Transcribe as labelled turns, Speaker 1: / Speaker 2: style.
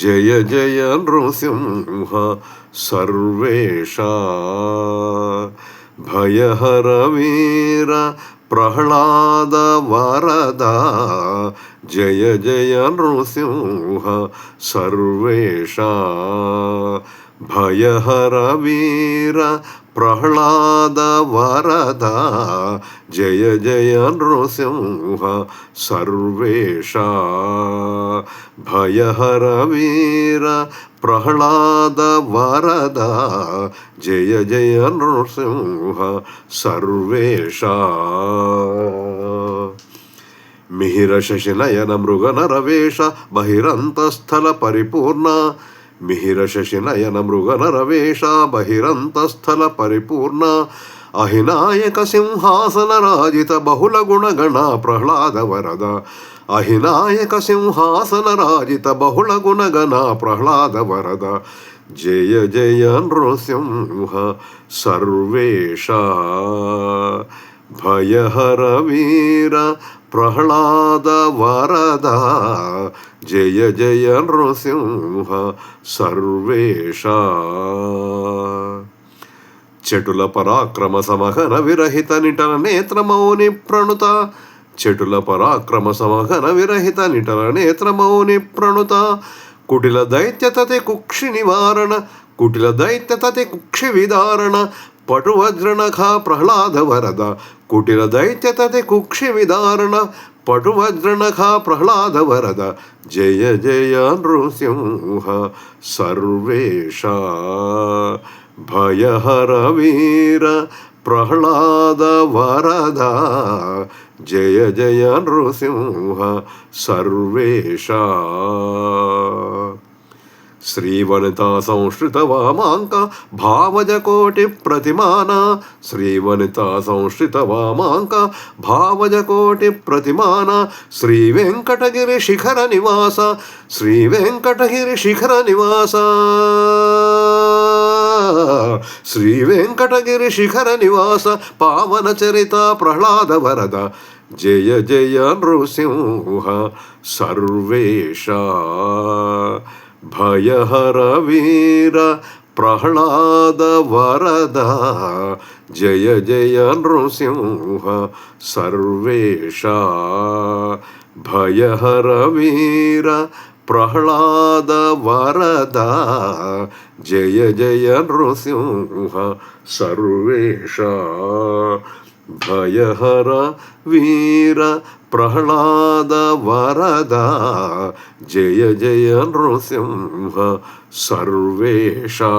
Speaker 1: జయ జయ నృసింహ సర్వేషా భయహర వీర ప్రహ్లాద వరదా జయ జయ నృసింహ సర్వేషా భయహర వీర ప్రహ్లాద వరదా జయ జయ నృసింహ సర్వేషా భయహర వీర ప్రహ్లాద వరదా జయ జయ నృసింహ సర్వేషా మిహిర శశినయన మృగనరవేష బహిరంతస్థల పరిపూర్ణ మిహిర శశినయన మృగనరవేష బహిరంతస్థల పరిపూర్ణ అహినాయక సింహాసన రాజిత బహుళ గుణగణ ప్రహ్లాద వరద అహినాయక సింహాసన రాజిత బహుళ గుణగణ ప్రహ్లాద వరద జయ జయ నృసింహ సర్వేషా భయహర వీర ప్రహ్లాద వరదా జయ జయ నృసింహ సర్వేషా చటుల పరాక్రమ సమఘన విరహిత నిటల నేత్రమౌని ప్రణుత చటుల పరాక్రమ సమఘన విరహిత నిటల నేత్రమౌని ప్రణుత కుటిల దైత్యతతి కుక్షి నివారణ కుటిల దైత్యతతి కుక్షి విదారణ పటువజ్రనఖ ప్రహ్లాద వరద కుటిల దైత్యతతి కుక్షి విదారణ పటువజ్రనఖ ప్రహ్లాద వరద జయ జయ నృసింహ సర్వేషా భయహర వీర ప్రహ్లాద వరదా జయ జయ నృసింహ సర్వేషా శ్రీవనితా సంశ్రిత వామాంక భావజ కోటి ప్రతిమాన శ్రీవనితా సంశ్రిత వామాంక భావజ కోటి ప్రతిమాన శ్రీ వెంకటగిరి శిఖర నివాస శ్రీ వెంకటగిరి శిఖర నివాస శ్రీ వెంకటగిరి శిఖర నివాస పావన చరిత ప్రహ్లాద వరద జయ జయ నృసింహ సర్వేషా భయహర వీర ప్రహ్లాద వరదా జయ జయ నృసింహ సర్వేషా భయహర వీర ప్రహ్లాద వరదా జయ జయ నృసింహ సర్వేషా భయహర వీర ప్రహ్లాద వరదా జయ జయ నృసింహ సర్వేషా.